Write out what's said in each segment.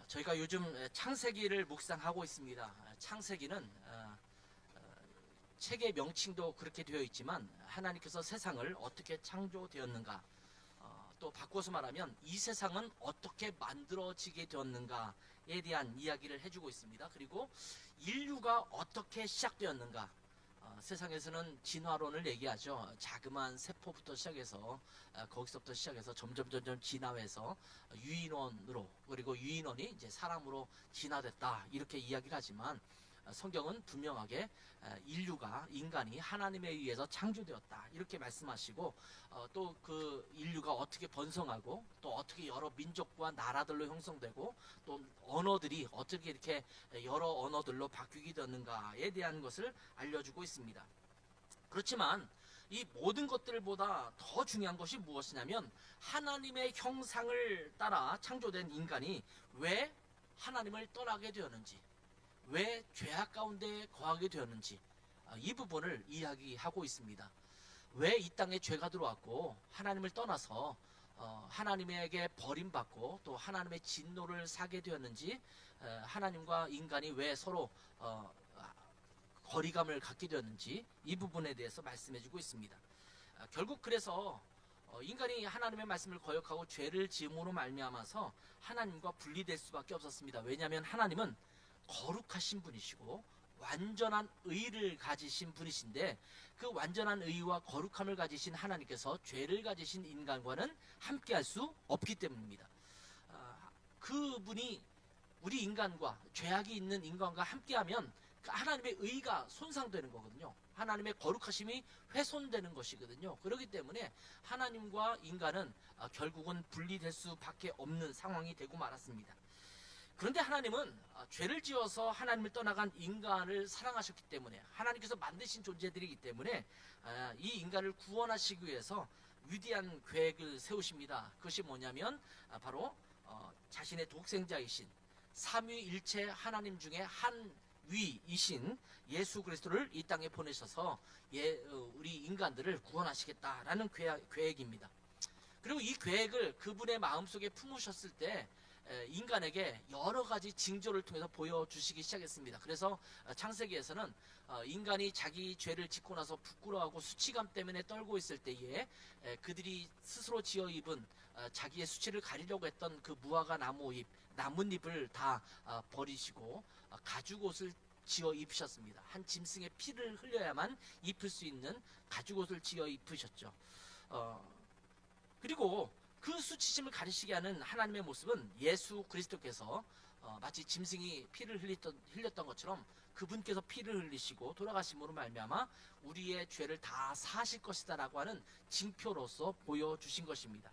저희가 요즘 창세기를 묵상하고 있습니다. 창세기는 책의 명칭도 그렇게 되어 있지만 하나님께서 세상을 어떻게 창조되었는가, 또 바꿔서 말하면 이 세상은 어떻게 만들어지게 되었는가에 대한 이야기를 해주고 있습니다. 그리고 인류가 어떻게 시작되었는가, 세상에서는 진화론을 얘기하죠. 자그마한 세포부터 시작해서 거기서부터 시작해서 점점 진화해서 유인원으로, 그리고 유인원이 이제 사람으로 진화됐다, 이렇게 이야기를 하지만 성경은 분명하게 인간이 하나님에 의해서 창조되었다, 이렇게 말씀하시고, 또 그 인류가 어떻게 번성하고 또 어떻게 여러 민족과 나라들로 형성되고 또 언어들이 어떻게 이렇게 여러 언어들로 바뀌게 되었는가에 대한 것을 알려주고 있습니다. 그렇지만 이 모든 것들보다 더 중요한 것이 무엇이냐면, 하나님의 형상을 따라 창조된 인간이 왜 하나님을 떠나게 되었는지, 왜 죄악 가운데 거하게 되었는지, 이 부분을 이야기하고 있습니다. 왜 이 땅에 죄가 들어왔고 하나님을 떠나서 하나님에게 버림받고 또 하나님의 진노를 사게 되었는지, 하나님과 인간이 왜 서로 거리감을 갖게 되었는지, 이 부분에 대해서 말씀해주고 있습니다. 결국 그래서 인간이 하나님의 말씀을 거역하고 죄를 지음으로 말미암아서 하나님과 분리될 수밖에 없었습니다. 왜냐하면 하나님은 거룩하신 분이시고 완전한 의를 가지신 분이신데, 그 완전한 의와 거룩함을 가지신 하나님께서 죄를 가지신 인간과는 함께할 수 없기 때문입니다. 그분이 우리 인간과, 죄악이 있는 인간과 함께하면 하나님의 의가 손상되는 거거든요. 하나님의 거룩하심이 훼손되는 것이거든요. 그렇기 때문에 하나님과 인간은 결국은 분리될 수밖에 없는 상황이 되고 말았습니다. 그런데 하나님은 죄를 지어서 하나님을 떠나간 인간을 사랑하셨기 때문에, 하나님께서 만드신 존재들이기 때문에 이 인간을 구원하시기 위해서 위대한 계획을 세우십니다. 그것이 뭐냐면 바로 자신의 독생자이신 삼위일체 하나님 중에 한 위이신 예수 그리스도를 이 땅에 보내셔서 우리 인간들을 구원하시겠다라는 계획입니다. 그리고 이 계획을 그분의 마음속에 품으셨을 때 인간에게 여러 가지 징조를 통해서 보여주시기 시작했습니다. 그래서 창세기에서는 인간이 자기 죄를 짓고 나서 부끄러워하고 수치감 때문에 떨고 있을 때에 그들이 스스로 지어 입은 자기의 수치를 가리려고 했던 그 무화과 나뭇잎을 다 버리시고 가죽옷을 지어 입으셨습니다. 한 짐승의 피를 흘려야만 입을 수 있는 가죽옷을 지어 입으셨죠. 그리고 그 수치심을 가리시게 하는 하나님의 모습은 예수 그리스도께서 마치 짐승이 피를 흘렸던 것처럼 그분께서 피를 흘리시고 돌아가심으로 말미암아 우리의 죄를 다 사하실 것이다 라고 하는 징표로서 보여주신 것입니다.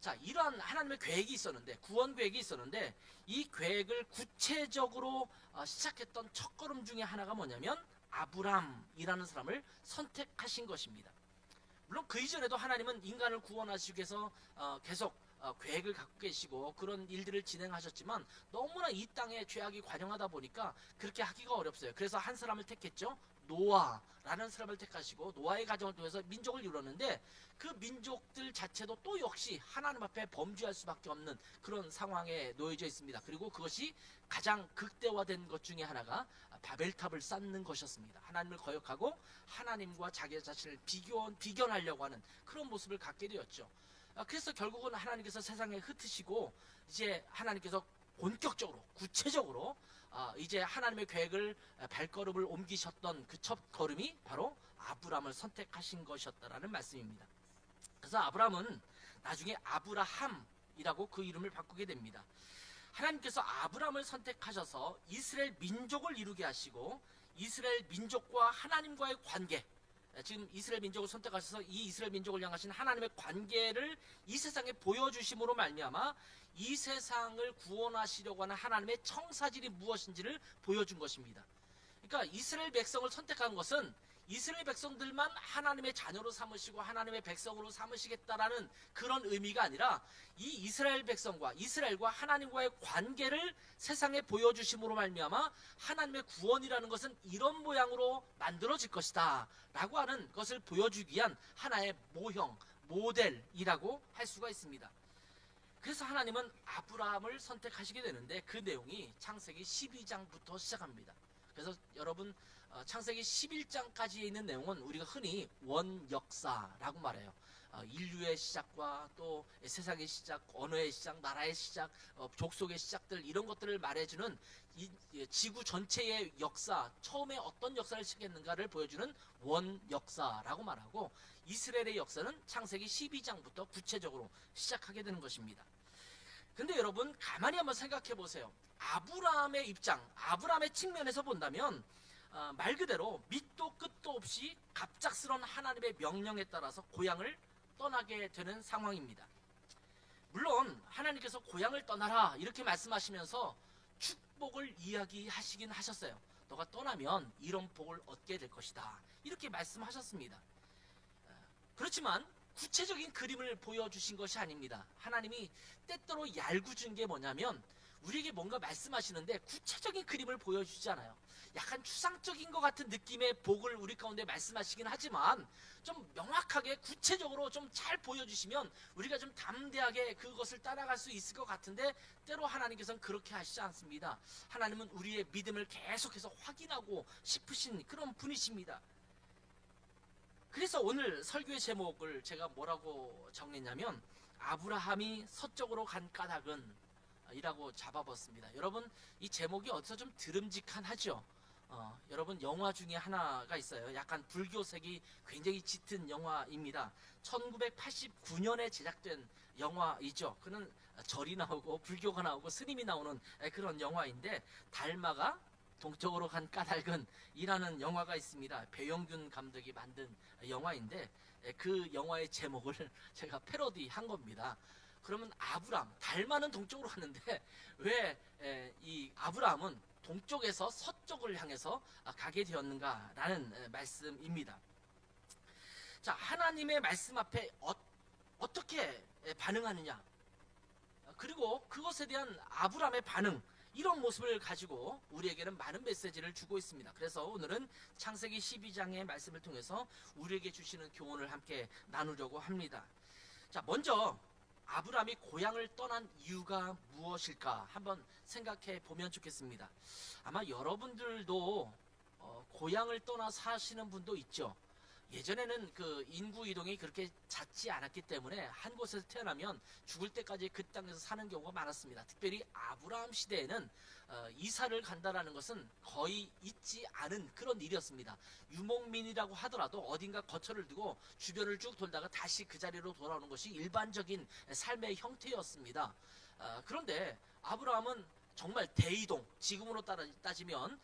자, 이러한 하나님의 계획이 있었는데, 구원 계획이 있었는데, 이 계획을 구체적으로 시작했던 첫걸음 중에 하나가 뭐냐면 아브람이라는 사람을 선택하신 것입니다. 물론 그 이전에도 하나님은 인간을 구원하시기 위해서 계속 계획을 갖고 계시고 그런 일들을 진행하셨지만, 너무나 이 땅에 죄악이 관영하다 보니까 그렇게 하기가 어렵어요. 그래서 한 사람을 택했죠. 노아라는 사람을 택하시고 노아의 가정을 통해서 민족을 이뤘는데, 그 민족들 자체도 또 역시 하나님 앞에 범죄할 수밖에 없는 그런 상황에 놓여져 있습니다. 그리고 그것이 가장 극대화된 것 중에 하나가 바벨탑을 쌓는 것이었습니다. 하나님을 거역하고 하나님과 자기 자신을 비견하려고 하는 그런 모습을 갖게 되었죠. 그래서 결국은 하나님께서 세상에 흩으시고 이제 하나님께서 본격적으로 구체적으로 이제 하나님의 계획을 발걸음을 옮기셨던 그 첫 걸음이 바로 아브람을 선택하신 것이었다라는 말씀입니다. 그래서 아브람은 나중에 아브라함이라고 그 이름을 바꾸게 됩니다. 하나님께서 아브람을 선택하셔서 이스라엘 민족을 이루게 하시고 이스라엘 민족과 하나님과의 관계, 지금 이스라엘 민족을 선택하셔서 이 이스라엘 민족을 향하신 하나님의 관계를 이 세상에 보여주심으로 말미암아 이 세상을 구원하시려고 하는 하나님의 청사질이 무엇인지를 보여준 것입니다. 그러니까 이스라엘 백성을 선택한 것은 이스라엘 백성들만 하나님의 자녀로 삼으시고 하나님의 백성으로 삼으시겠다라는 그런 의미가 아니라, 이 이스라엘 백성과 이스라엘과 하나님과의 관계를 세상에 보여주심으로 말미암아 하나님의 구원이라는 것은 이런 모양으로 만들어질 것이다 라고 하는 것을 보여주기 위한 하나의 모형, 모델이라고 할 수가 있습니다. 그래서 하나님은 아브라함을 선택하시게 되는데 그 내용이 창세기 12장부터 시작합니다. 그래서 여러분 창세기 11장까지에 있는 내용은 우리가 흔히 원역사라고 말해요. 인류의 시작과 또 세상의 시작, 언어의 시작, 나라의 시작, 족속의 시작들 이런 것들을 말해주는 지구 전체의 역사, 처음에 어떤 역사를 시작했는가를 보여주는 원역사라고 말하고, 이스라엘의 역사는 창세기 12장부터 구체적으로 시작하게 되는 것입니다. 근데 여러분 가만히 한번 생각해 보세요. 아브라함의 입장, 아브라함의 측면에서 본다면 말 그대로 밑도 끝도 없이 갑작스러운 하나님의 명령에 따라서 고향을 떠나게 되는 상황입니다. 물론 하나님께서 고향을 떠나라 이렇게 말씀하시면서 축복을 이야기하시긴 하셨어요. 너가 떠나면 이런 복을 얻게 될 것이다 이렇게 말씀하셨습니다. 그렇지만 구체적인 그림을 보여주신 것이 아닙니다. 하나님이 때때로 얄궂은 게 뭐냐면 우리에게 뭔가 말씀하시는데 구체적인 그림을 보여주지 않아요. 약간 추상적인 것 같은 느낌의 복을 우리 가운데 말씀하시긴 하지만 좀 명확하게 구체적으로 좀 잘 보여주시면 우리가 좀 담대하게 그것을 따라갈 수 있을 것 같은데 때로 하나님께서는 그렇게 하시지 않습니다. 하나님은 우리의 믿음을 계속해서 확인하고 싶으신 그런 분이십니다. 그래서 오늘 설교의 제목을 제가 뭐라고 정했냐면 아브라함이 서쪽으로 간 까닭은 이라고 잡아봤습니다. 여러분 이 제목이 어디서 좀 드름직한하죠? 여러분 영화 중에 하나가 있어요. 약간 불교색이 굉장히 짙은 영화입니다. 1989년에 제작된 영화이죠. 그는 절이 나오고 불교가 나오고 스님이 나오는 그런 영화인데 달마가 동쪽으로 간 까닭은 이라는 영화가 있습니다. 배영균 감독이 만든 영화인데 그 영화의 제목을 제가 패러디한 겁니다. 그러면 아브람, 달마는 동쪽으로 가는데 왜 이 아브람은 동쪽에서 서쪽을 향해서 가게 되었는가라는 말씀입니다. 자, 하나님의 말씀 앞에 어떻게 반응하느냐, 그리고 그것에 대한 아브람의 반응, 이런 모습을 가지고 우리에게는 많은 메시지를 주고 있습니다. 그래서 오늘은 창세기 12장의 말씀을 통해서 우리에게 주시는 교훈을 함께 나누려고 합니다. 자, 먼저 아브람이 고향을 떠난 이유가 무엇일까 한번 생각해 보면 좋겠습니다. 아마 여러분들도 고향을 떠나 사시는 분도 있죠. 예전에는 그 인구 이동이 그렇게 잦지 않았기 때문에 한 곳에서 태어나면 죽을 때까지 그 땅에서 사는 경우가 많았습니다. 특별히 아브라함 시대에는 이사를 간다라는 것은 거의 있지 않은 그런 일이었습니다. 유목민이라고 하더라도 어딘가 거처를 두고 주변을 쭉 돌다가 다시 그 자리로 돌아오는 것이 일반적인 삶의 형태였습니다. 그런데 아브라함은 정말 대이동, 지금으로 따지면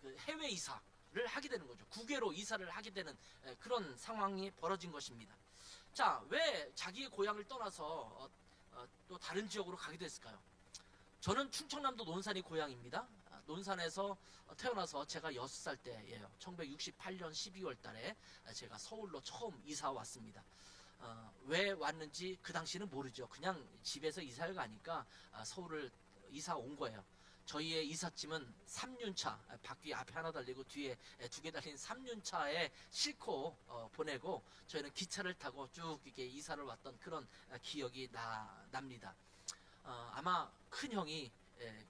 그 해외 이사 를 하게 되는 거죠. 국외로 이사를 하게 되는 그런 상황이 벌어진 것입니다. 자, 왜 자기의 고향을 떠나서 또 다른 지역으로 가게 됐을까요? 저는 충청남도 논산이 고향입니다. 논산에서 태어나서 제가 6살 때예요. 1968년 12월 달에 제가 서울로 처음 이사 왔습니다. 왜 왔는지 그 당시는 모르죠. 그냥 집에서 이사를 가니까 서울을 이사 온 거예요. 저희의 이삿짐은 3륜차, 바퀴 앞에 하나 달리고 뒤에 2개 달린 3륜차에 싣고 보내고 저희는 기차를 타고 쭉 이렇게 이사를 왔던 그런 기억이 납니다. 아마 큰 형이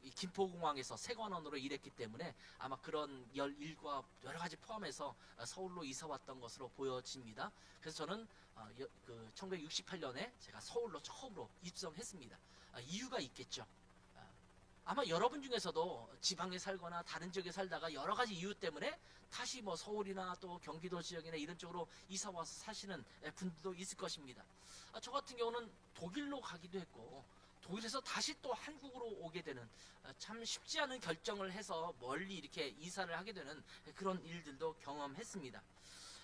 이 김포공항에서 세관원으로 일했기 때문에 아마 그런 일과 여러 가지 포함해서 서울로 이사 왔던 것으로 보여집니다. 그래서 저는 1968년에 제가 서울로 처음으로 입성했습니다. 이유가 있겠죠. 아마 여러분 중에서도 지방에 살거나 다른 지역에 살다가 여러 가지 이유 때문에 다시 뭐 서울이나 또 경기도 지역이나 이런 쪽으로 이사 와서 사시는 분들도 있을 것입니다. 저 같은 경우는 독일로 가기도 했고 독일에서 다시 또 한국으로 오게 되는 참 쉽지 않은 결정을 해서 멀리 이렇게 이사를 하게 되는 그런 일들도 경험했습니다.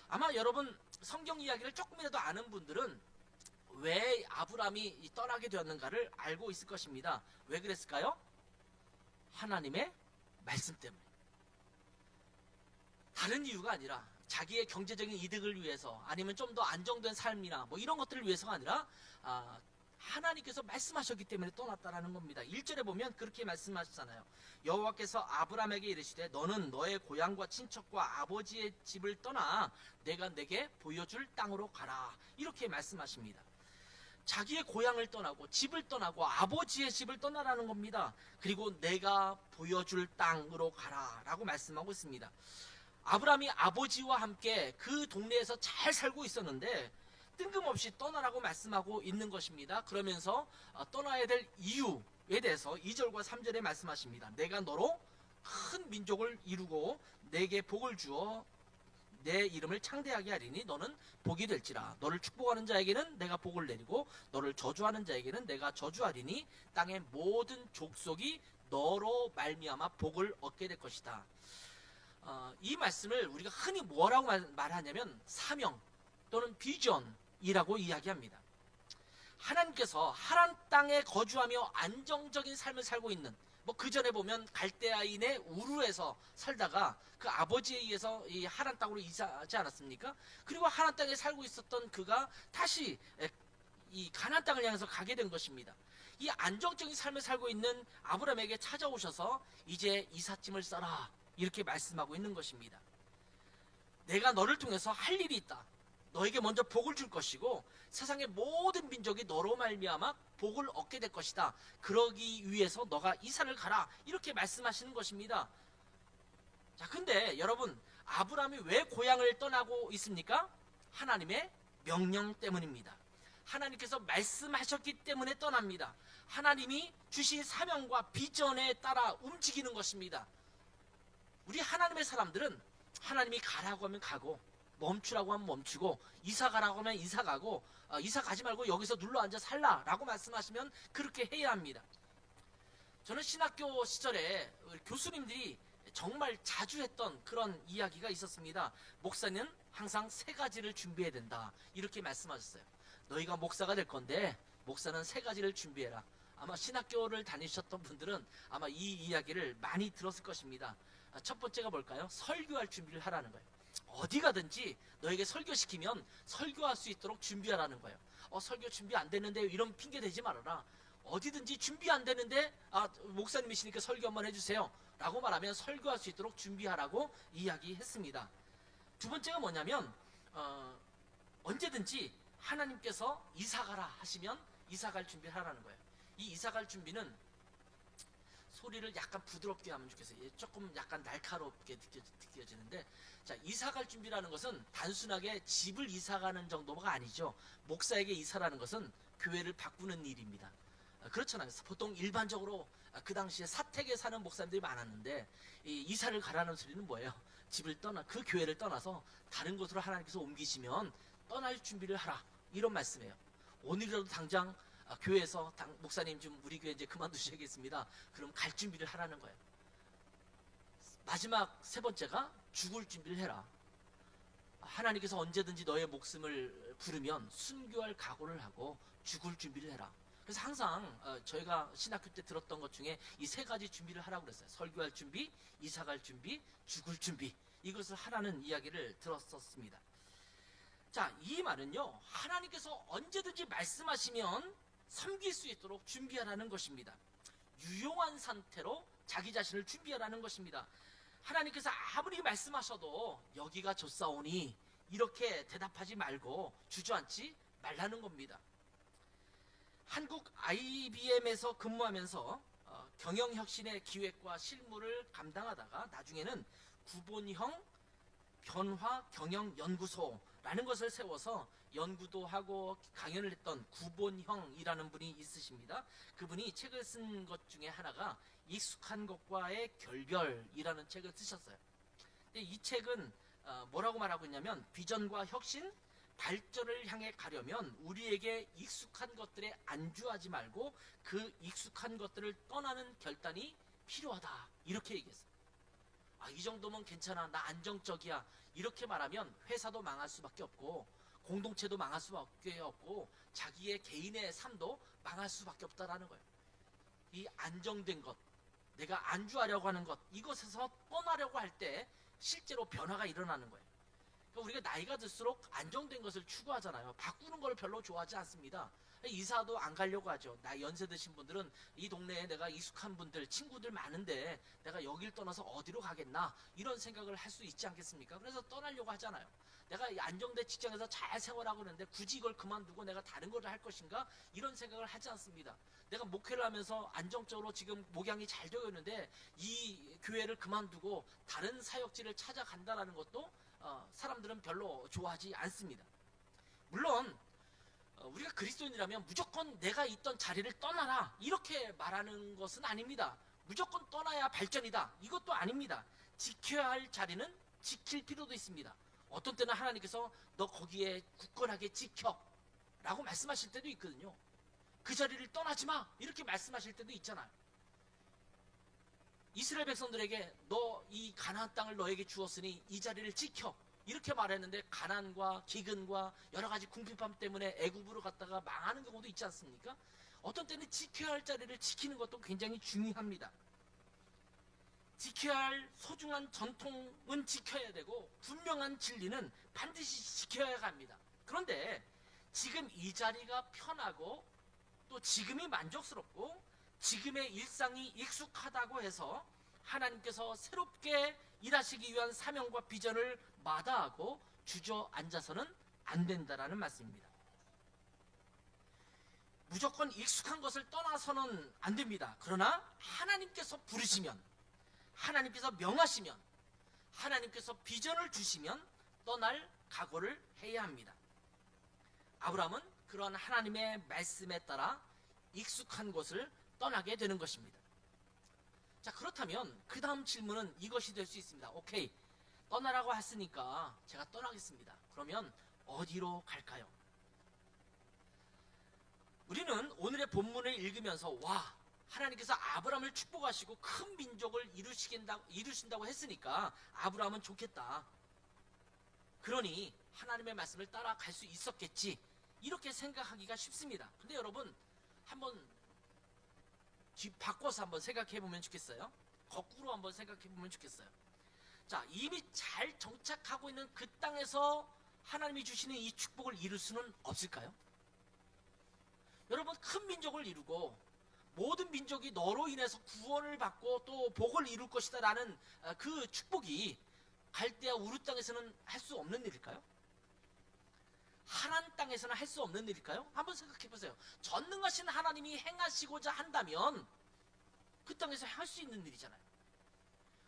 아마 여러분 성경 이야기를 조금이라도 아는 분들은 왜 아브람이 떠나게 되었는가를 알고 있을 것입니다. 왜 그랬을까요? 하나님의 말씀 때문에. 다른 이유가 아니라 자기의 경제적인 이득을 위해서 아니면 좀 더 안정된 삶이나 뭐 이런 것들을 위해서가 아니라 하나님께서 말씀하셨기 때문에 떠났다라는 겁니다. 1절에 보면 그렇게 말씀하셨잖아요. 여호와께서 아브람에게 이르시되 너는 너의 고향과 친척과 아버지의 집을 떠나 내가 내게 보여줄 땅으로 가라. 이렇게 말씀하십니다. 자기의 고향을 떠나고 집을 떠나고 아버지의 집을 떠나라는 겁니다. 그리고 내가 보여줄 땅으로 가라 라고 말씀하고 있습니다. 아브라함이 아버지와 함께 그 동네에서 잘 살고 있었는데 뜬금없이 떠나라고 말씀하고 있는 것입니다. 그러면서 떠나야 될 이유에 대해서 2절과 3절에 말씀하십니다. 내가 너로 큰 민족을 이루고 내게 복을 주어 내 이름을 창대하게 하리니 너는 복이 될지라. 너를 축복하는 자에게는 내가 복을 내리고 너를 저주하는 자에게는 내가 저주하리니 땅의 모든 족속이 너로 말미암아 복을 얻게 될 것이다. 이 말씀을 우리가 흔히 뭐라고 말하냐면 사명 또는 비전이라고 이야기합니다. 하나님께서 하란 땅에 거주하며 안정적인 삶을 살고 있는, 그 전에 보면 갈대아인의 우르에서 살다가 그 아버지에 의해서 이 하란 땅으로 이사하지 않았습니까? 그리고 하란 땅에 살고 있었던 그가 다시 이 가나안 땅을 향해서 가게 된 것입니다. 이 안정적인 삶을 살고 있는 아브라함에게 찾아오셔서 이제 이삿짐을 써라 이렇게 말씀하고 있는 것입니다. 내가 너를 통해서 할 일이 있다. 너에게 먼저 복을 줄 것이고 세상의 모든 민족이 너로 말미암아 복을 얻게 될 것이다. 그러기 위해서 너가 이산을 가라 이렇게 말씀하시는 것입니다. 자, 근데 여러분, 아브라함이 왜 고향을 떠나고 있습니까? 하나님의 명령 때문입니다. 하나님께서 말씀하셨기 때문에 떠납니다. 하나님이 주신 사명과 비전에 따라 움직이는 것입니다. 우리 하나님의 사람들은 하나님이 가라고 하면 가고 멈추라고 하면 멈추고 이사 가라고 하면 이사 가고 이사 가지 말고 여기서 눌러 앉아 살라라고 말씀하시면 그렇게 해야 합니다. 저는 신학교 시절에 교수님들이 정말 자주 했던 그런 이야기가 있었습니다. 목사는 항상 세 가지를 준비해야 된다 이렇게 말씀하셨어요. 너희가 목사가 될 건데 목사는 세 가지를 준비해라. 아마 신학교를 다니셨던 분들은 아마 이 이야기를 많이 들었을 것입니다. 첫 번째가 뭘까요? 설교할 준비를 하라는 거예요. 어디 가든지 너에게 설교시키면 설교할 수 있도록 준비하라는 거예요. 설교 준비 안 되는데 이런 핑계 대지 말아라. 어디든지 준비 안 되는데 목사님이시니까 설교 한번 해주세요 라고 말하면 설교할 수 있도록 준비하라고 이야기했습니다. 두 번째가 뭐냐면 언제든지 하나님께서 이사가라 하시면 이사갈 준비를 하라는 거예요. 이 이사갈 준비는 소리를 약간 부드럽게 하면 좋겠어요. 조금 약간 날카롭게 느껴지는데, 자, 이사갈 준비라는 것은 단순하게 집을 이사가는 정도가 아니죠. 목사에게 이사라는 것은 교회를 바꾸는 일입니다. 그렇잖아요. 보통 일반적으로 그 당시에 사택에 사는 목사님들이 많았는데 이사를 가라는 소리는 뭐예요? 집을 떠나 그 교회를 떠나서 다른 곳으로 하나님께서 옮기시면 떠날 준비를 하라 이런 말씀이에요. 오늘이라도 당장 교회에서 목사님 좀 우리 교회 이제 그만두셔야겠습니다. 그럼 갈 준비를 하라는 거예요. 마지막 세 번째가 죽을 준비를 해라. 하나님께서 언제든지 너의 목숨을 부르면 순교할 각오를 하고 죽을 준비를 해라. 그래서 항상 저희가 신학교 때 들었던 것 중에 이 세 가지 준비를 하라고 그랬어요. 설교할 준비, 이사갈 준비, 죽을 준비. 이것을 하라는 이야기를 들었었습니다. 자, 이 말은요, 하나님께서 언제든지 말씀하시면 섬길 수 있도록 준비하라는 것입니다. 유용한 상태로 자기 자신을 준비하라는 것입니다. 하나님께서 아무리 말씀하셔도 여기가 좋사오니 이렇게 대답하지 말고 주저앉지 말라는 겁니다. 한국 IBM에서 근무하면서 경영혁신의 기획과 실무를 감당하다가 나중에는 구본형 변화 경영연구소라는 것을 세워서 연구도 하고 강연을 했던 구본형이라는 분이 있으십니다. 그분이 책을 쓴 것 중에 하나가 익숙한 것과의 결별이라는 책을 쓰셨어요. 근데 이 책은 뭐라고 말하고 있냐면 비전과 혁신, 발전을 향해 가려면 우리에게 익숙한 것들에 안주하지 말고 그 익숙한 것들을 떠나는 결단이 필요하다 이렇게 얘기했어요. 이 정도면 괜찮아, 나 안정적이야 이렇게 말하면 회사도 망할 수밖에 없고 공동체도 망할 수밖에 없고 자기의 개인의 삶도 망할 수밖에 없다라는 거예요. 이 안정된 것, 내가 안주하려고 하는 것, 이것에서 떠나려고 할 때 실제로 변화가 일어나는 거예요. 그러니까 우리가 나이가 들수록 안정된 것을 추구하잖아요. 바꾸는 걸 별로 좋아하지 않습니다. 이사도 안 가려고 하죠. 연세 드신 분들은 이 동네에 내가 익숙한 분들, 친구들 많은데 내가 여길 떠나서 어디로 가겠나 이런 생각을 할 수 있지 않겠습니까? 그래서 떠나려고 하잖아요. 내가 이 안정된 직장에서 잘 생활하고 있는데 굳이 이걸 그만두고 내가 다른 걸 할 것인가? 이런 생각을 하지 않습니다. 내가 목회를 하면서 안정적으로 지금 목양이 잘 되어 있는데 이 교회를 그만두고 다른 사역지를 찾아간다는 것도 사람들은 별로 좋아하지 않습니다. 물론 우리가 그리스도인이라면 무조건 내가 있던 자리를 떠나라 이렇게 말하는 것은 아닙니다. 무조건 떠나야 발전이다 이것도 아닙니다. 지켜야 할 자리는 지킬 필요도 있습니다. 어떤 때는 하나님께서 너 거기에 굳건하게 지켜 라고 말씀하실 때도 있거든요. 그 자리를 떠나지 마 이렇게 말씀하실 때도 있잖아요. 이스라엘 백성들에게 너 이 가나안 땅을 너에게 주었으니 이 자리를 지켜 이렇게 말했는데 가난과 기근과 여러 가지 궁핍함 때문에 애굽으로 갔다가 망하는 경우도 있지 않습니까? 어떤 때는 지켜야 할 자리를 지키는 것도 굉장히 중요합니다. 지켜야 할 소중한 전통은 지켜야 되고 분명한 진리는 반드시 지켜야 합니다. 그런데 지금 이 자리가 편하고 또 지금이 만족스럽고 지금의 일상이 익숙하다고 해서 하나님께서 새롭게 일하시기 위한 사명과 비전을 마다하고 주저앉아서는 안 된다라는 말씀입니다. 무조건 익숙한 것을 떠나서는 안 됩니다. 그러나 하나님께서 부르시면, 하나님께서 명하시면, 하나님께서 비전을 주시면 떠날 각오를 해야 합니다. 아브라함은 그러한 하나님의 말씀에 따라 익숙한 곳을 떠나게 되는 것입니다. 자, 그렇다면 그 다음 질문은 이것이 될 수 있습니다. 오케이, 떠나라고 했으니까 제가 떠나겠습니다. 그러면 어디로 갈까요? 우리는 오늘의 본문을 읽으면서 와, 하나님께서 아브라함을 축복하시고 큰 민족을 이루신다고 했으니까 아브라함은 좋겠다. 그러니 하나님의 말씀을 따라갈 수 있었겠지. 이렇게 생각하기가 쉽습니다. 근데 여러분 한번 바꿔서 한번 생각해 보면 좋겠어요. 거꾸로 한번 생각해 보면 좋겠어요. 자, 이미 잘 정착하고 있는 그 땅에서 하나님이 주시는 이 축복을 이룰 수는 없을까요? 여러분, 큰 민족을 이루고 모든 민족이 너로 인해서 구원을 받고 또 복을 이룰 것이다 라는 그 축복이 갈대아 우르 땅에서는 할 수 없는 일일까요? 하나님 땅에서는 할 수 없는 일일까요? 한번 생각해 보세요. 전능하신 하나님이 행하시고자 한다면 그 땅에서 할 수 있는 일이잖아요.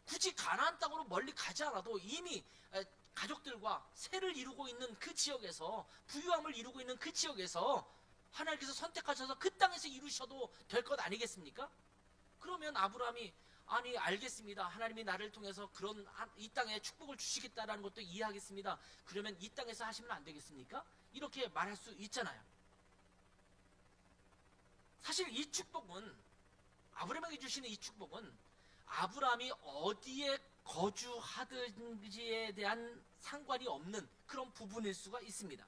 굳이 가나안 땅으로 멀리 가지 않아도 이미 가족들과 세를 이루고 있는 그 지역에서, 부유함을 이루고 있는 그 지역에서 하나님께서 선택하셔서 그 땅에서 이루셔도 될 것 아니겠습니까? 그러면 아브라함이 아니 알겠습니다. 하나님이 나를 통해서 그런 이 땅에 축복을 주시겠다라는 것도 이해하겠습니다. 그러면 이 땅에서 하시면 안 되겠습니까? 이렇게 말할 수 있잖아요. 사실 이 축복은, 아브라함에게 주시는 이 축복은 아브라함이 어디에 거주하든지에 대한 상관이 없는 그런 부분일 수가 있습니다.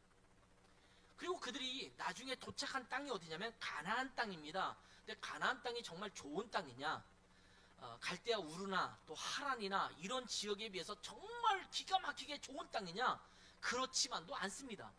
그리고 그들이 나중에 도착한 땅이 어디냐면 가나안 땅입니다. 근데 가나안 땅이 정말 좋은 땅이냐? 갈대아 우르나 또 하란이나 이런 지역에 비해서 정말 기가 막히게 좋은 땅이냐? 그렇지만도 않습니다.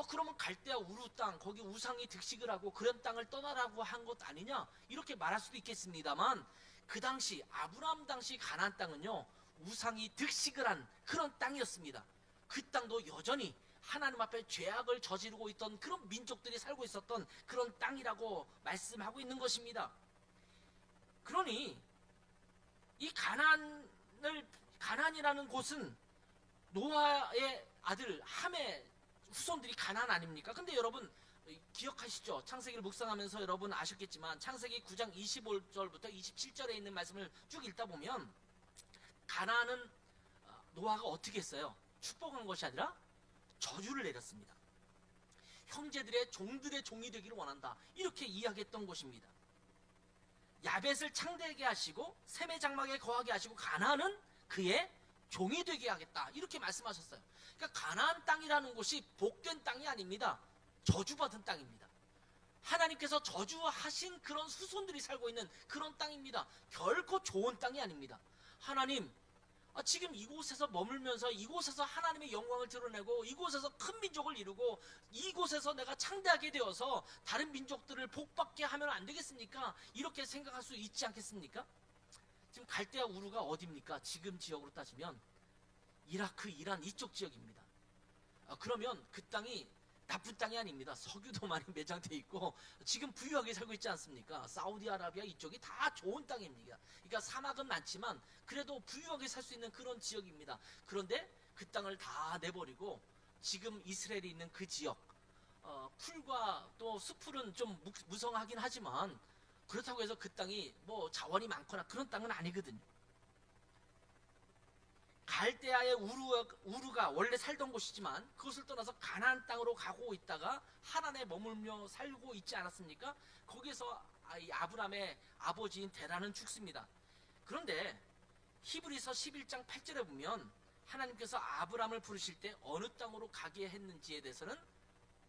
그러면 갈대아 우르 땅, 거기 우상이 득식을 하고 그런 땅을 떠나라고 한 것 아니냐? 이렇게 말할 수도 있겠습니다만 그 당시 아브라함 당시 가나안 땅은요, 우상이 득식을 한 그런 땅이었습니다. 그 땅도 여전히 하나님 앞에 죄악을 저지르고 있던 그런 민족들이 살고 있었던 그런 땅이라고 말씀하고 있는 것입니다. 그러니 이 가나안이라는 곳은 노아의 아들 함의 후손들이 가나안 아닙니까? 근데 여러분 기억하시죠? 창세기를 묵상하면서 여러분 아셨겠지만 창세기 9장 25절부터 27절에 있는 말씀을 쭉 읽다 보면 가나안은 노아가 어떻게 했어요? 축복한 것이 아니라 저주를 내렸습니다. 형제들의 종들의 종이 되기를 원한다. 이렇게 이야기했던 곳입니다. 야벳을 창대하게 하시고 셈의 장막에 거하게 하시고 가나안은 그의 종이 되게 하겠다. 이렇게 말씀하셨어요. 그러니까 가나안 땅이라는 곳이 복된 땅이 아닙니다. 저주받은 땅입니다. 하나님께서 저주하신 그런 후손들이 살고 있는 그런 땅입니다. 결코 좋은 땅이 아닙니다. 하나님, 지금 이곳에서 머물면서 이곳에서 하나님의 영광을 드러내고 이곳에서 큰 민족을 이루고 이곳에서 내가 창대하게 되어서 다른 민족들을 복받게 하면 안 되겠습니까? 이렇게 생각할 수 있지 않겠습니까? 지금 갈대아 우르가 어디입니까? 지금 지역으로 따지면 이라크, 이란 이쪽 지역입니다. 그러면 그 땅이 나쁜 땅이 아닙니다. 석유도 많이 매장돼 있고 지금 부유하게 살고 있지 않습니까? 사우디아라비아 이쪽이 다 좋은 땅입니다. 그러니까 사막은 많지만 그래도 부유하게 살 수 있는 그런 지역입니다. 그런데 그 땅을 다 내버리고 지금 이스라엘이 있는 그 지역, 풀과 또 숲풀은 좀 무성하긴 하지만 그렇다고 해서 그 땅이 뭐 자원이 많거나 그런 땅은 아니거든요. 갈대아의 우르가 원래 살던 곳이지만 그것을 떠나서 가나안 땅으로 가고 있다가 하란에 머물며 살고 있지 않았습니까? 거기서 아브람의 아버지인 데라는 죽습니다. 그런데 히브리서 11장 8절에 보면 하나님께서 아브람을 부르실 때 어느 땅으로 가게 했는지에 대해서는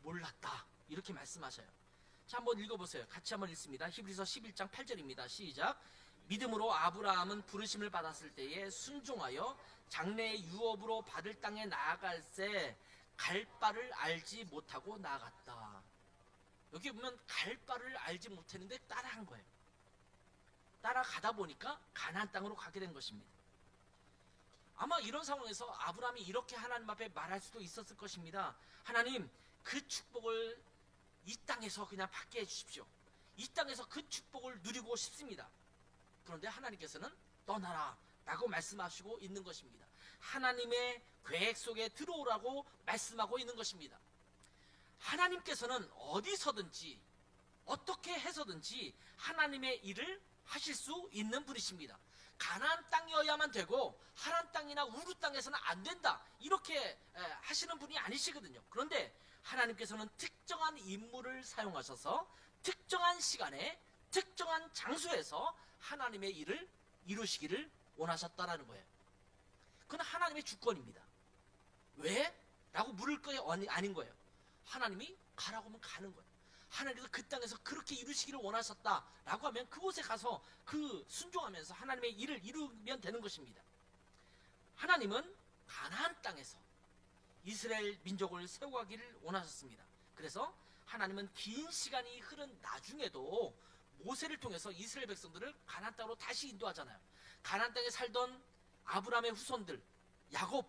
몰랐다, 이렇게 말씀하셔요. 자, 한번 읽어보세요. 같이 한번 읽습니다. 히브리서 11장 8절입니다. 시작. 믿음으로 아브라함은 부르심을 받았을 때에 순종하여 장래의 유업으로 받을 땅에 나아갈새 갈 바를 알지 못하고 나아갔다. 여기 보면 갈 바를 알지 못했는데 따라한 거예요. 따라가다 보니까 가나안 땅으로 가게 된 것입니다. 아마 이런 상황에서 아브라함이 이렇게 하나님 앞에 말할 수도 있었을 것입니다. 하나님, 그 축복을 이 땅에서 그냥 받게 해주십시오. 이 땅에서 그 축복을 누리고 싶습니다. 그런데 하나님께서는 떠나라 라고 말씀하시고 있는 것입니다. 하나님의 계획 속에 들어오라고 말씀하고 있는 것입니다. 하나님께서는 어디서든지 어떻게 해서든지 하나님의 일을 하실 수 있는 분이십니다. 가나안 땅이어야만 되고 하란 땅이나 우르 땅에서는 안 된다, 이렇게 하시는 분이 아니시거든요. 그런데 하나님께서는 특정한 인물을 사용하셔서 특정한 시간에 특정한 장소에서 하나님의 일을 이루시기를 원하셨다라는 거예요. 그건 하나님의 주권입니다. 왜? 라고 물을 거 아닌 거예요. 하나님이 가라고 하면 가는 거예요. 하나님께서 그 땅에서 그렇게 이루시기를 원하셨다라고 하면 그곳에 가서 그 순종하면서 하나님의 일을 이루면 되는 것입니다. 하나님은 가나안 땅에서 이스라엘 민족을 세워가기를 원하셨습니다. 그래서 하나님은 긴 시간이 흐른 나중에도 모세를 통해서 이스라엘 백성들을 가나안 땅으로 다시 인도하잖아요. 가나안 땅에 살던 아브라함의 후손들, 야곱,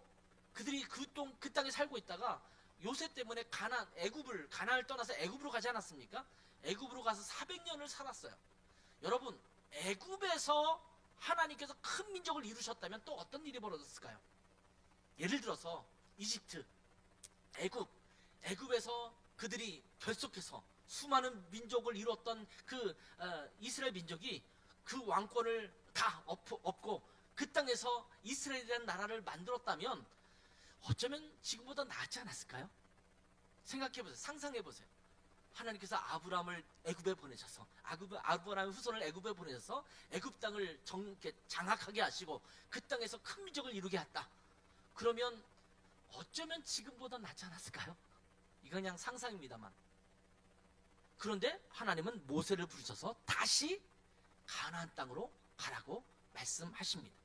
그들이 그 땅에 살고 있다가 요셉 때문에 가나안을 떠나서 애굽으로 가지 않았습니까? 애굽으로 가서 400년을 살았어요. 여러분, 애굽에서 하나님께서 큰 민족을 이루셨다면 또 어떤 일이 벌어졌을까요? 예를 들어서 이집트, 애굽에서 그들이 결속해서 수많은 민족을 이뤘던 그 이스라엘 민족이 그 왕권을 다 엎고 그 땅에서 이스라엘이라는 나라를 만들었다면 어쩌면 지금보다 낫지 않았을까요? 생각해보세요. 상상해보세요. 하나님께서 아브라함을 애굽에 보내셔서 아브라함의 후손을 애굽에 보내셔서 애굽 땅을 장악하게 하시고 그 땅에서 큰 민족을 이루게 했다. 그러면 어쩌면 지금보다 낫지 않았을까요? 이건 그냥 상상입니다만. 그런데 하나님은 모세를 부르셔서 다시 가나안 땅으로 가라고 말씀하십니다.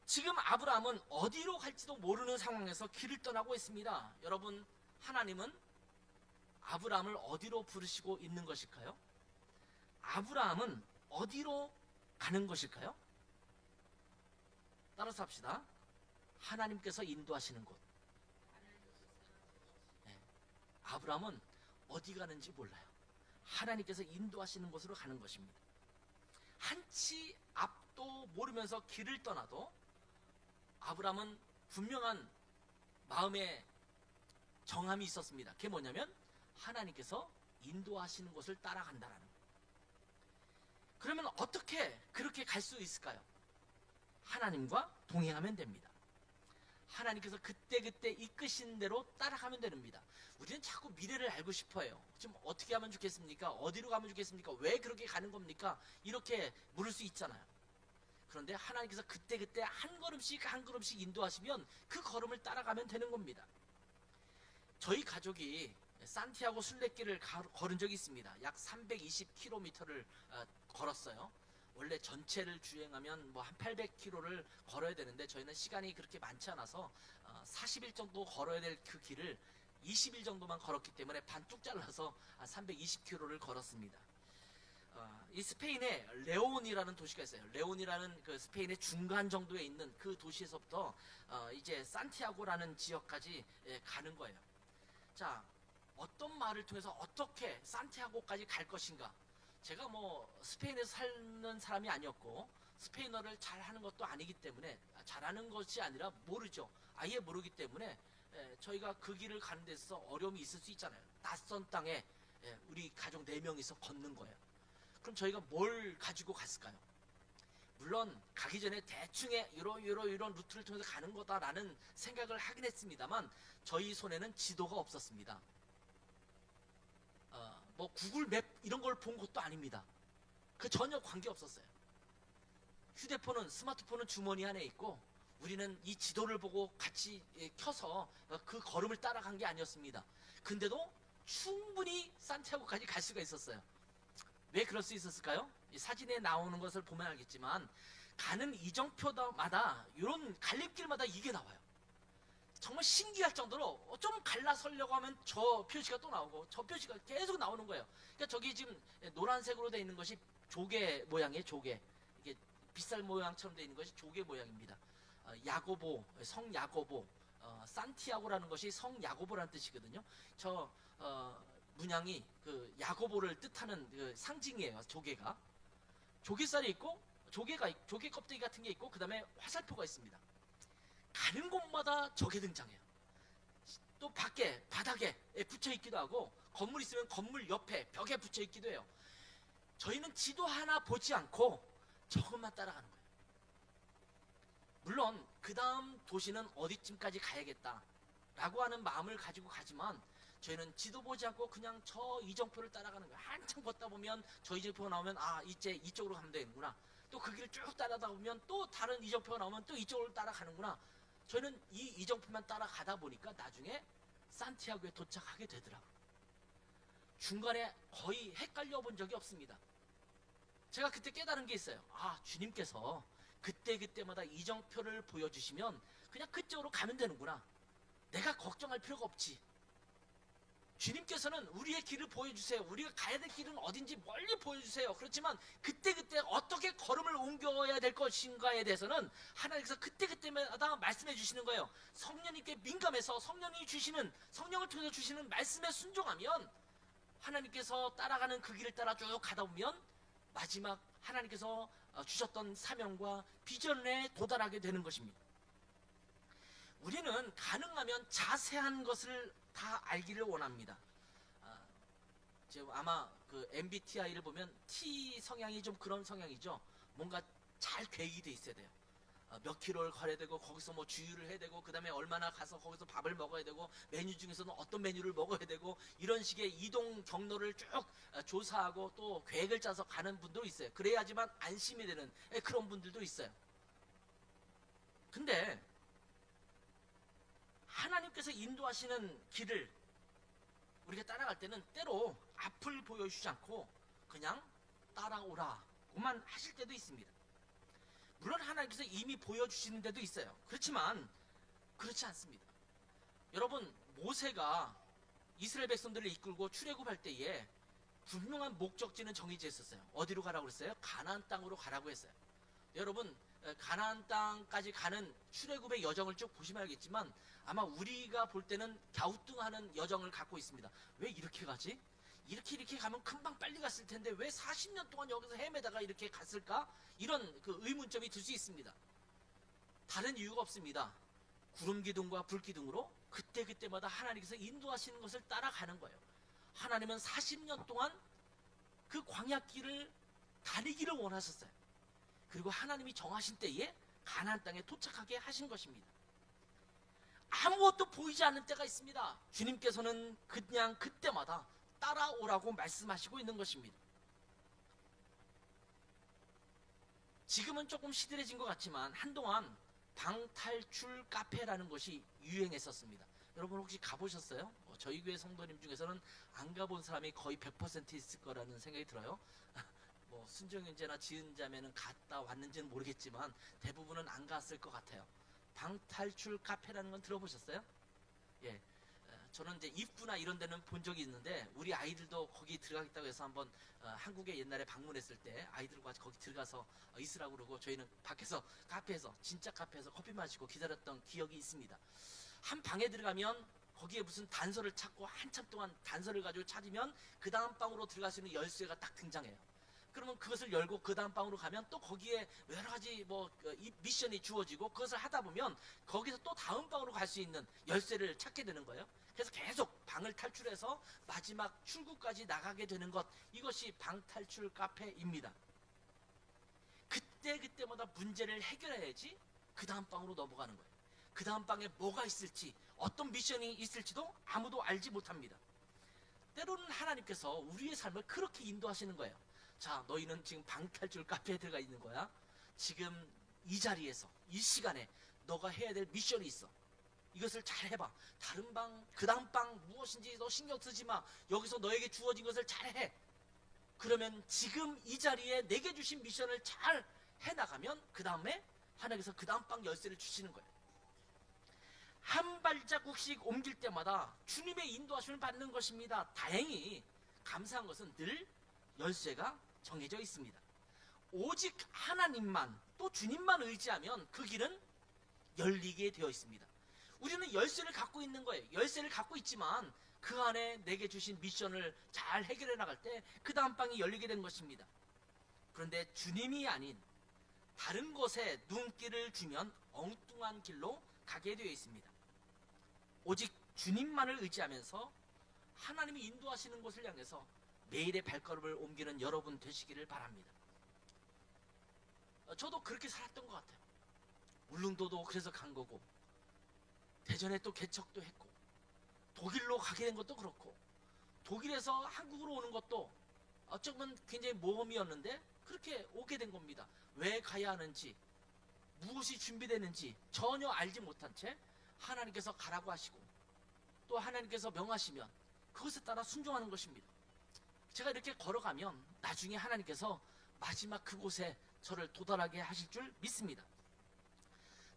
지금 아브라함은 어디로 갈지도 모르는 상황에서 길을 떠나고 있습니다. 여러분, 하나님은 아브라함을 어디로 부르시고 있는 것일까요? 아브라함은 어디로 가는 것일까요? 따라서 합시다. 하나님께서 인도하시는 곳. 네. 아브라함은 어디 가는지 몰라요. 하나님께서 인도하시는 곳으로 가는 것입니다. 한치 앞도 모르면서 길을 떠나도 아브라함은 분명한 마음의 정함이 있었습니다. 그게 뭐냐면 하나님께서 인도하시는 곳을 따라간다라는 거예요. 그러면 어떻게 그렇게 갈 수 있을까요? 하나님과 동행하면 됩니다. 하나님께서 그때그때 이끄신 대로 따라가면 됩니다. 우리는 자꾸 미래를 알고 싶어요. 지금 어떻게 하면 좋겠습니까? 어디로 가면 좋겠습니까? 왜 그렇게 가는 겁니까? 이렇게 물을 수 있잖아요. 그런데 하나님께서 그때그때 한 걸음씩 한 걸음씩 인도하시면 그 걸음을 따라가면 되는 겁니다. 저희 가족이 산티아고 순례길을 걸은 적이 있습니다. 약 320km를 걸었어요. 원래 전체를 주행하면 뭐 한 800km를 걸어야 되는데 저희는 시간이 그렇게 많지 않아서 40일 정도 걸어야 될 그 길을 20일 정도만 걸었기 때문에 반뚝 잘라서 320km를 걸었습니다. 이 스페인에 레온이라는 도시가 있어요. 레온이라는 그 스페인의 중간 정도에 있는 그 도시에서부터 이제 산티아고라는 지역까지 가는 거예요. 자, 어떤 말을 통해서 어떻게 산티아고까지 갈 것인가? 제가 뭐 스페인에서 사는 사람이 아니었고 스페인어를 잘 하는 것도 아니기 때문에, 잘하는 것이 아니라 모르죠. 아예 모르기 때문에 저희가 그 길을 가는 데서 어려움이 있을 수 있잖아요. 낯선 땅에 우리 가족 4명이서 걷는 거예요. 그럼 저희가 뭘 가지고 갔을까요? 물론 가기 전에 대충의 이런 루트를 통해서 가는 거다라는 생각을 하긴 했습니다만 저희 손에는 지도가 없었습니다. 뭐 구글 맵 이런 걸 본 것도 아닙니다. 그 전혀 관계 없었어요. 휴대폰은, 스마트폰은 주머니 안에 있고 우리는 이 지도를 보고 같이 켜서 그 걸음을 따라간 게 아니었습니다. 근데도 충분히 산티아고까지 갈 수가 있었어요. 왜 그럴 수 있었을까요? 이 사진에 나오는 것을 보면 알겠지만 가는 이정표마다 이런 갈림길마다 이게 나와요. 정말 신기할 정도로 좀 갈라서려고 하면 저 표시가 또 나오고 저 표시가 계속 나오는 거예요. 그러니까 저기 지금 노란색으로 되어 있는 것이 조개 모양이에요. 조개. 이게 빗살 모양처럼 되어 있는 것이 조개 모양입니다. 야고보, 성 야고보, 산티아고라는 것이 성 야고보라는 뜻이거든요. 저 문양이 그 야고보를 뜻하는 그 상징이에요. 조개가 조개살이 있고 조개 껍데기 같은 게 있고 그 다음에 화살표가 있습니다. 가는 곳마다 저게 등장해요. 또 밖에 바닥에 붙여 있기도 하고 건물 있으면 건물 옆에 벽에 붙여 있기도 해요. 저희는 지도 하나 보지 않고 저것만 따라가는 거예요. 물론 그 다음 도시는 어디쯤까지 가야겠다라고 하는 마음을 가지고 가지만 저희는 지도 보지 않고 그냥 저 이정표를 따라가는 거예요. 한참 걷다 보면 저 이정표가 나오면 이제 이쪽으로 가면 되는구나. 또 그 길을 쭉 따라다 보면 또 다른 이정표가 나오면 또 이쪽으로 따라가는구나. 저희는 이 이정표만 따라가다 보니까 나중에 산티아고에 도착하게 되더라고요. 중간에 거의 헷갈려 본 적이 없습니다. 제가 그때 깨달은 게 있어요. 주님께서 그때마다 이정표를 보여주시면 그냥 그쪽으로 가면 되는구나. 내가 걱정할 필요가 없지. 주님께서는 우리의 길을 보여주세요. 우리가 가야 될 길은 어딘지 멀리 보여주세요. 그렇지만 그때 어떻게 걸음을 옮겨야 될 것인가에 대해서는 하나님께서 그때마다 말씀해 주시는 거예요. 성령님께 민감해서 성령을 통해서 주시는 말씀에 순종하면 하나님께서 따라가는 그 길을 따라 쭉 가다 보면 마지막 하나님께서 주셨던 사명과 비전에 도달하게 되는 것입니다. 우리는 가능하면 자세한 것을 다 알기를 원합니다. 지금 아마 그 MBTI를 보면 T 성향이 좀 그런 성향이죠. 뭔가 잘 계획이 돼 있어야 돼요. 몇 킬로를 걸어야 되고 거기서 뭐 주유를 해야 되고 그 다음에 얼마나 가서 거기서 밥을 먹어야 되고 메뉴 중에서는 어떤 메뉴를 먹어야 되고 이런 식의 이동 경로를 쭉 조사하고 또 계획을 짜서 가는 분도 있어요. 그래야지만 안심이 되는 그런 분들도 있어요. 근데 하나님께서 인도하시는 길을 우리가 따라갈 때는 때로 앞을 보여주지 않고 그냥 따라오라고만 하실 때도 있습니다. 물론 하나님께서 이미 보여주시는 데도 있어요. 그렇지만 그렇지 않습니다. 여러분, 모세가 이스라엘 백성들을 이끌고 출애굽할 때에 분명한 목적지는 정해져 있었어요. 어디로 가라고 그랬어요? 가나안 땅으로 가라고 했어요. 여러분, 가나안 땅까지 가는 출애굽의 여정을 쭉 보시면 알겠지만 아마 우리가 볼 때는 갸우뚱하는 여정을 갖고 있습니다. 왜 이렇게 가지? 이렇게 가면 금방 빨리 갔을 텐데 왜 40년 동안 여기서 헤매다가 이렇게 갔을까? 이런 그 의문점이 들 수 있습니다. 다른 이유가 없습니다. 구름 기둥과 불 기둥으로 그때마다 하나님께서 인도하시는 것을 따라가는 거예요. 하나님은 40년 동안 그 광야길을 다니기를 원하셨어요. 그리고 하나님이 정하신 때에 가나안 땅에 도착하게 하신 것입니다. 아무것도 보이지 않는 때가 있습니다. 주님께서는 그냥 그때마다 따라오라고 말씀하시고 있는 것입니다. 지금은 조금 시들해진 것 같지만 한동안 방탈출 카페라는 것이 유행했었습니다. 여러분 혹시 가보셨어요? 저희 교회 성도님 중에서는 안 가본 사람이 거의 100% 있을 거라는 생각이 들어요. 뭐 순정형제나 지은자매는 갔다 왔는지는 모르겠지만 대부분은 안 갔을 것 같아요. 방탈출 카페라는 건 들어보셨어요? 예, 저는 이제 입구나 이런 데는 본 적이 있는데 우리 아이들도 거기 들어가겠다고 해서 한번 한국에 옛날에 방문했을 때 아이들과 거기 들어가서 있으라고 그러고 저희는 밖에서 카페에서 진짜 카페에서 커피 마시고 기다렸던 기억이 있습니다. 한 방에 들어가면 거기에 무슨 단서를 찾고 한참 동안 단서를 가지고 찾으면 그 다음 방으로 들어갈 수 있는 열쇠가 딱 등장해요. 그러면 그것을 열고 그 다음 방으로 가면 또 거기에 여러 가지 미션이 주어지고 그것을 하다 보면 거기서 또 다음 방으로 갈 수 있는 열쇠를 찾게 되는 거예요. 그래서 계속 방을 탈출해서 마지막 출구까지 나가게 되는 것, 이것이 방탈출 카페입니다. 그때마다 문제를 해결해야지 그 다음 방으로 넘어가는 거예요. 그 다음 방에 뭐가 있을지, 어떤 미션이 있을지도 아무도 알지 못합니다. 때로는 하나님께서 우리의 삶을 그렇게 인도하시는 거예요. 자, 너희는 지금 방탈출 카페에 들어가 있는 거야. 지금 이 자리에서, 이 시간에 너가 해야 될 미션이 있어. 이것을 잘 해봐. 다른 방, 그 다음 방 무엇인지 너 신경 쓰지 마. 여기서 너에게 주어진 것을 잘 해. 그러면 지금 이 자리에 내게 주신 미션을 잘 해나가면 그 다음에 하나님께서 그 다음 방 열쇠를 주시는 거예요. 한 발자국씩 옮길 때마다 주님의 인도하심을 받는 것입니다. 다행히 감사한 것은 늘 열쇠가 정해져 있습니다. 오직 하나님만, 또 주님만 의지하면 그 길은 열리게 되어 있습니다. 우리는 열쇠를 갖고 있는 거예요. 열쇠를 갖고 있지만 그 안에 내게 주신 미션을 잘 해결해 나갈 때 그 다음 방이 열리게 된 것입니다. 그런데 주님이 아닌 다른 곳에 눈길을 주면 엉뚱한 길로 가게 되어 있습니다. 오직 주님만을 의지하면서 하나님이 인도하시는 곳을 향해서 매일의 발걸음을 옮기는 여러분 되시기를 바랍니다. 저도 그렇게 살았던 것 같아요. 울릉도도 그래서 간 거고, 대전에 또 개척도 했고, 독일로 가게 된 것도 그렇고, 독일에서 한국으로 오는 것도 어쩌면 굉장히 모험이었는데 그렇게 오게 된 겁니다. 왜 가야 하는지, 무엇이 준비되는지 전혀 알지 못한 채 하나님께서 가라고 하시고 또 하나님께서 명하시면 그것에 따라 순종하는 것입니다. 제가 이렇게 걸어가면 나중에 하나님께서 마지막 그곳에 저를 도달하게 하실 줄 믿습니다.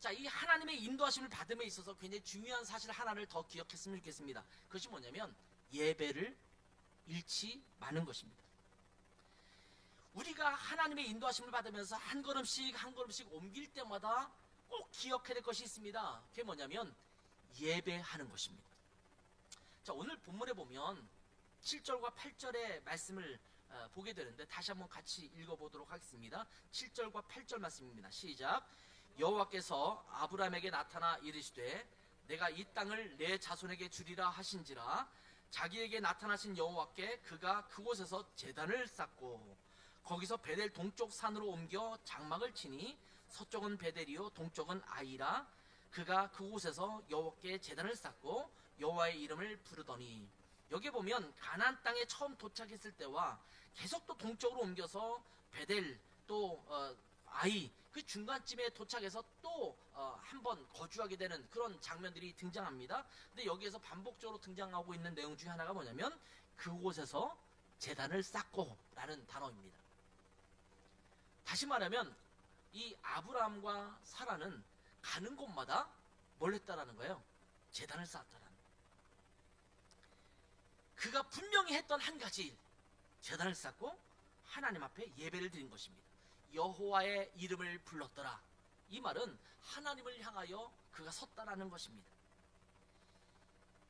자, 이 하나님의 인도하심을 받음에 있어서 굉장히 중요한 사실 하나를 더 기억했으면 좋겠습니다. 그것이 뭐냐면 예배를 잃지 마는 것입니다. 우리가 하나님의 인도하심을 받으면서 한 걸음씩 한 걸음씩 옮길 때마다 꼭 기억해야 될 것이 있습니다. 그게 뭐냐면 예배하는 것입니다. 자, 오늘 본문에 보면 7절과 8절의 말씀을 보게 되는데 다시 한번 같이 읽어보도록 하겠습니다. 7절과 8절 말씀입니다. 시작. 여호와께서 아브라함에게 나타나 이르시되 내가 이 땅을 내 자손에게 주리라 하신지라. 자기에게 나타나신 여호와께 그가 그곳에서 제단을 쌓고 거기서 베델 동쪽 산으로 옮겨 장막을 치니 서쪽은 베델이요 동쪽은 아이라. 그가 그곳에서 여호와께 제단을 쌓고 여호와의 이름을 부르더니, 여기 보면 가나안 땅에 처음 도착했을 때와 계속 또 동쪽으로 옮겨서 베델 또 아이 그 중간쯤에 도착해서 또 한 번 거주하게 되는 그런 장면들이 등장합니다. 근데 여기에서 반복적으로 등장하고 있는 내용 중에 하나가 뭐냐면 그곳에서 제단을 쌓고 라는 단어입니다. 다시 말하면 이 아브라함과 사라는 가는 곳마다 뭘 했다라는 거예요? 제단을 쌓았다라는 거예요. 그가 분명히 했던 한 가지 일, 제단을 쌓고 하나님 앞에 예배를 드린 것입니다. 여호와의 이름을 불렀더라. 이 말은 하나님을 향하여 그가 섰다라는 것입니다.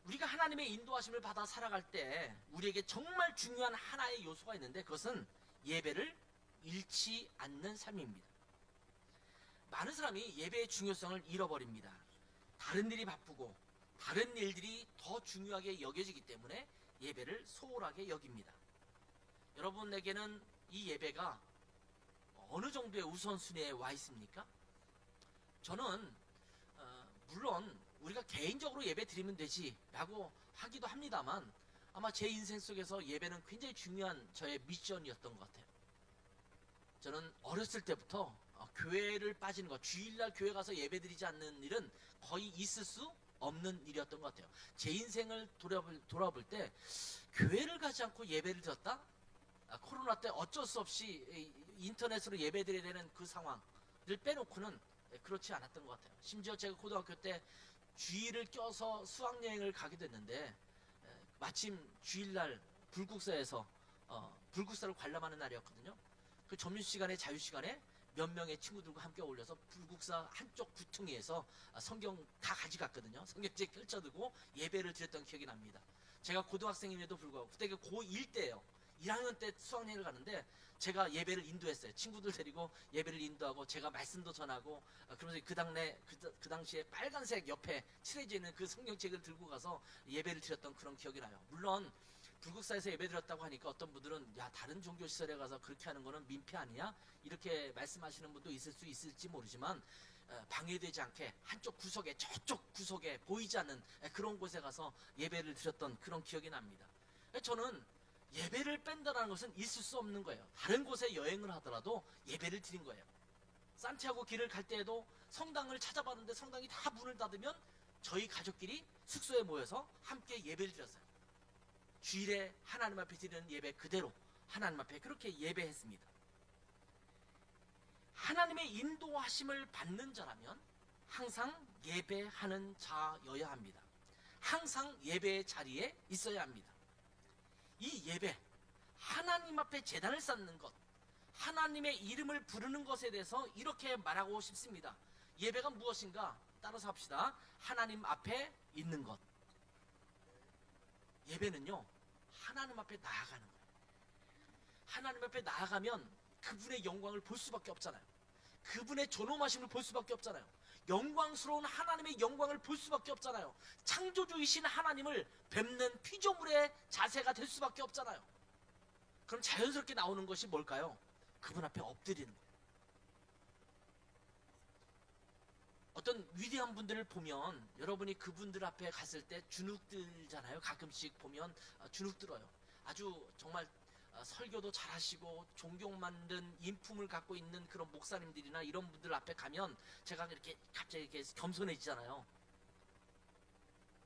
우리가 하나님의 인도하심을 받아 살아갈 때 우리에게 정말 중요한 하나의 요소가 있는데 그것은 예배를 잃지 않는 삶입니다. 많은 사람이 예배의 중요성을 잃어버립니다. 다른 일이 바쁘고 다른 일들이 더 중요하게 여겨지기 때문에 예배를 소홀하게 여깁니다. 여러분에게는 이 예배가 어느 정도의 우선순위에 와 있습니까? 저는 물론 우리가 개인적으로 예배 드리면 되지 라고 하기도 합니다만 아마 제 인생 속에서 예배는 굉장히 중요한 저의 미션이었던 것 같아요. 저는 어렸을 때부터 교회를 빠지는 것, 주일날 교회 가서 예배 드리지 않는 일은 거의 있을 수 없는 일이었던 것 같아요. 제 인생을 돌아볼 때 교회를 가지 않고 예배를 드렸다? 코로나 때 어쩔 수 없이 인터넷으로 예배 드려야 되는 그 상황을 빼놓고는 그렇지 않았던 것 같아요. 심지어 제가 고등학교 때 주일을 껴서 수학여행을 가게 됐는데 마침 주일날 불국사에서 불국사를 관람하는 날이었거든요. 그 점심시간에 자유시간에 몇 명의 친구들과 함께 어울려서 불국사 한쪽 구퉁이에서 성경 다 가져갔거든요. 성경책 펼쳐두고 예배를 드렸던 기억이 납니다. 제가 고등학생임에도 불구하고 그때 고1 때예요. 1학년 때 수학여행을 가는데 제가 예배를 인도했어요. 친구들 데리고 예배를 인도하고 제가 말씀도 전하고 그러면서 그 당시에 빨간색 옆에 칠해져 있는 그 성경책을 들고 가서 예배를 드렸던 그런 기억이 나요. 물론 불국사에서 예배 드렸다고 하니까 어떤 분들은 야, 다른 종교시설에 가서 그렇게 하는 거는 민폐 아니야? 이렇게 말씀하시는 분도 있을 수 있을지 모르지만 방해되지 않게 한쪽 구석에 저쪽 구석에 보이지 않는 그런 곳에 가서 예배를 드렸던 그런 기억이 납니다. 저는 예배를 뺀다는 것은 있을 수 없는 거예요. 다른 곳에 여행을 하더라도 예배를 드린 거예요. 산티아고 길을 갈 때에도 성당을 찾아봤는데 성당이 다 문을 닫으면 저희 가족끼리 숙소에 모여서 함께 예배를 드렸어요. 주일에 하나님 앞에 드리는 예배 그대로 하나님 앞에 그렇게 예배했습니다. 하나님의 인도하심을 받는 자라면 항상 예배하는 자여야 합니다. 항상 예배의 자리에 있어야 합니다. 이 예배, 하나님 앞에 제단을 쌓는 것, 하나님의 이름을 부르는 것에 대해서 이렇게 말하고 싶습니다. 예배가 무엇인가? 따라서 합시다. 하나님 앞에 있는 것. 예배는요, 하나님 앞에 나아가는 거예요. 하나님 앞에 나아가면 그분의 영광을 볼 수밖에 없잖아요. 그분의 존엄하심을 볼 수밖에 없잖아요. 영광스러운 하나님의 영광을 볼 수밖에 없잖아요. 창조주이신 하나님을 뵙는 피조물의 자세가 될 수밖에 없잖아요. 그럼 자연스럽게 나오는 것이 뭘까요? 그분 앞에 엎드리는 거예요. 어떤 위대한 분들을 보면 여러분이 그분들 앞에 갔을 때 주눅들잖아요. 가끔씩 보면 주눅들어요. 아주 정말 설교도 잘하시고 존경 만든 인품을 갖고 있는 그런 목사님들이나 이런 분들 앞에 가면 제가 이렇게 갑자기 이렇게 겸손해지잖아요.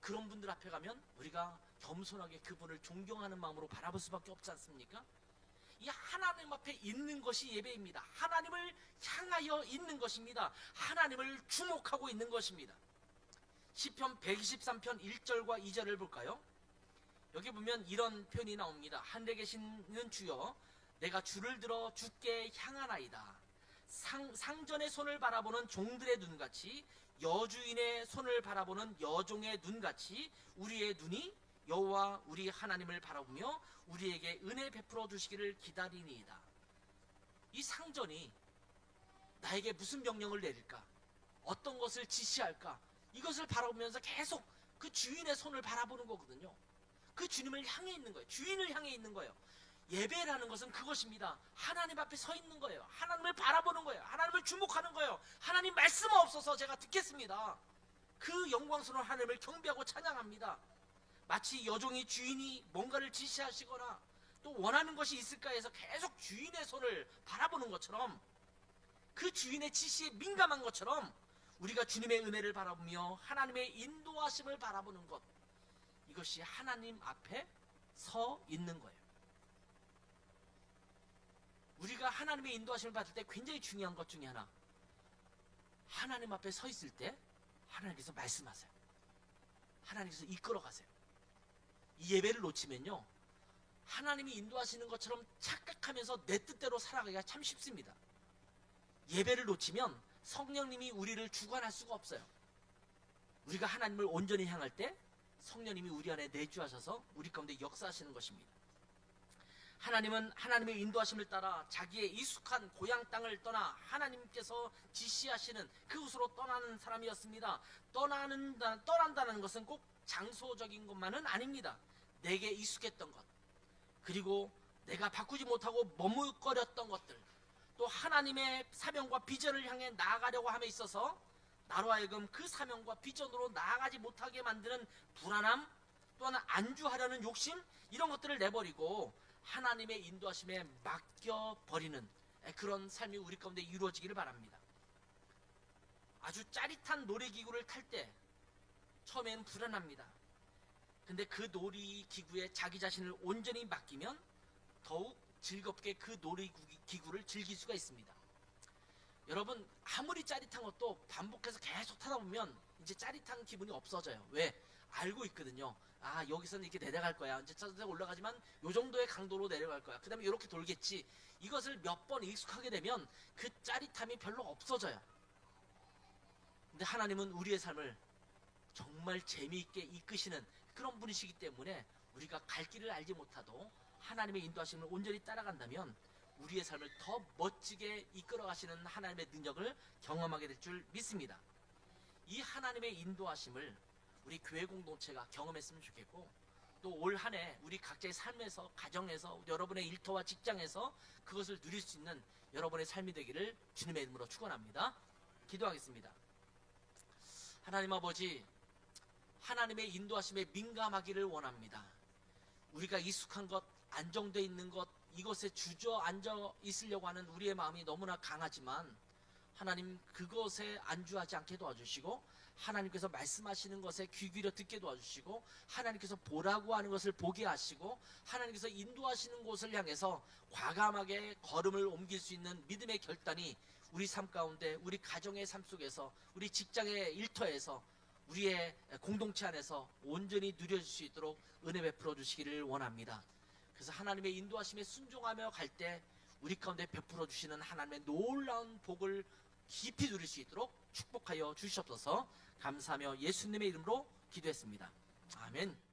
그런 분들 앞에 가면 우리가 겸손하게 그분을 존경하는 마음으로 바라볼 수밖에 없지 않습니까? 이 하나님 앞에 있는 것이 예배입니다. 하나님을 향하여 있는 것입니다. 하나님을 주목하고 있는 것입니다. 시편 123편 1절과 2절을 볼까요? 여기 보면 이런 표현이 나옵니다. 하늘에 계시는 주여, 내가 주를 들어 주께 향하나이다. 상전의 손을 바라보는 종들의 눈같이, 여주인의 손을 바라보는 여종의 눈같이 우리의 눈이 여호와 우리 하나님을 바라보며 우리에게 은혜 베풀어 주시기를 기다리니이다. 이 상전이 나에게 무슨 명령을 내릴까? 어떤 것을 지시할까? 이것을 바라보면서 계속 그 주인의 손을 바라보는 거거든요. 그 주님을 향해 있는 거예요. 주인을 향해 있는 거예요. 예배라는 것은 그것입니다. 하나님 앞에 서 있는 거예요. 하나님을 바라보는 거예요. 하나님을 주목하는 거예요. 하나님 말씀 없어서 제가 듣겠습니다. 그 영광스러운 하나님을 경배하고 찬양합니다. 마치 여종이 주인이 뭔가를 지시하시거나 또 원하는 것이 있을까 해서 계속 주인의 손을 바라보는 것처럼, 그 주인의 지시에 민감한 것처럼 우리가 주님의 은혜를 바라보며 하나님의 인도하심을 바라보는 것, 이것이 하나님 앞에 서 있는 거예요. 우리가 하나님의 인도하심을 받을 때 굉장히 중요한 것 중에 하나, 하나님 앞에 서 있을 때 하나님께서 말씀하세요. 하나님께서 이끌어가세요. 이 예배를 놓치면요, 하나님이 인도하시는 것처럼 착각하면서 내 뜻대로 살아가기가 참 쉽습니다. 예배를 놓치면 성령님이 우리를 주관할 수가 없어요. 우리가 하나님을 온전히 향할 때 성령님이 우리 안에 내주하셔서 우리 가운데 역사하시는 것입니다. 하나님은 하나님의 인도하심을 따라 자기의 익숙한 고향 땅을 떠나 하나님께서 지시하시는 그곳으로 떠나는 사람이었습니다. 떠난다는 것은 꼭 장소적인 것만은 아닙니다. 내게 익숙했던 것, 그리고 내가 바꾸지 못하고 머뭇거렸던 것들, 또 하나님의 사명과 비전을 향해 나아가려고 함에 있어서 나로 하여금 그 사명과 비전으로 나아가지 못하게 만드는 불안함, 또한 안주하려는 욕심, 이런 것들을 내버리고 하나님의 인도하심에 맡겨버리는 그런 삶이 우리 가운데 이루어지기를 바랍니다. 아주 짜릿한 놀이기구를 탈 때 처음에는 불안합니다. 근데 그 놀이기구에 자기 자신을 온전히 맡기면 더욱 즐겁게 그 놀이기구를 즐길 수가 있습니다. 여러분, 아무리 짜릿한 것도 반복해서 계속 타다 보면 이제 짜릿한 기분이 없어져요. 왜? 알고 있거든요. 아, 여기서는 이렇게 내려갈 거야. 이제 차선에 올라가지만 요 정도의 강도로 내려갈 거야. 그 다음에 이렇게 돌겠지. 이것을 몇 번 익숙하게 되면 그 짜릿함이 별로 없어져요. 근데 하나님은 우리의 삶을 정말 재미있게 이끄시는 그런 분이시기 때문에 우리가 갈 길을 알지 못하도 하나님의 인도하심을 온전히 따라간다면 우리의 삶을 더 멋지게 이끌어 가시는 하나님의 능력을 경험하게 될 줄 믿습니다. 이 하나님의 인도하심을 우리 교회 공동체가 경험했으면 좋겠고, 또 올 한 해 우리 각자의 삶에서, 가정에서, 여러분의 일터와 직장에서 그것을 누릴 수 있는 여러분의 삶이 되기를 주님의 이름으로 축원합니다. 기도하겠습니다. 하나님 아버지, 하나님의 인도하심에 민감하기를 원합니다. 우리가 익숙한 것, 안정되어 있는 것, 이것에 주저앉아 있으려고 하는 우리의 마음이 너무나 강하지만 하나님, 그것에 안주하지 않게 도와주시고, 하나님께서 말씀하시는 것에 귀 기울여 듣게 도와주시고, 하나님께서 보라고 하는 것을 보게 하시고, 하나님께서 인도하시는 곳을 향해서 과감하게 걸음을 옮길 수 있는 믿음의 결단이 우리 삶 가운데, 우리 가정의 삶 속에서, 우리 직장의 일터에서, 우리의 공동체 안에서 온전히 누려질 수 있도록 은혜 베풀어 주시기를 원합니다. 그래서 하나님의 인도하심에 순종하며 갈 때 우리 가운데 베풀어 주시는 하나님의 놀라운 복을 깊이 누릴 수 있도록 축복하여 주시옵소서. 감사하며 예수님의 이름으로 기도했습니다. 아멘.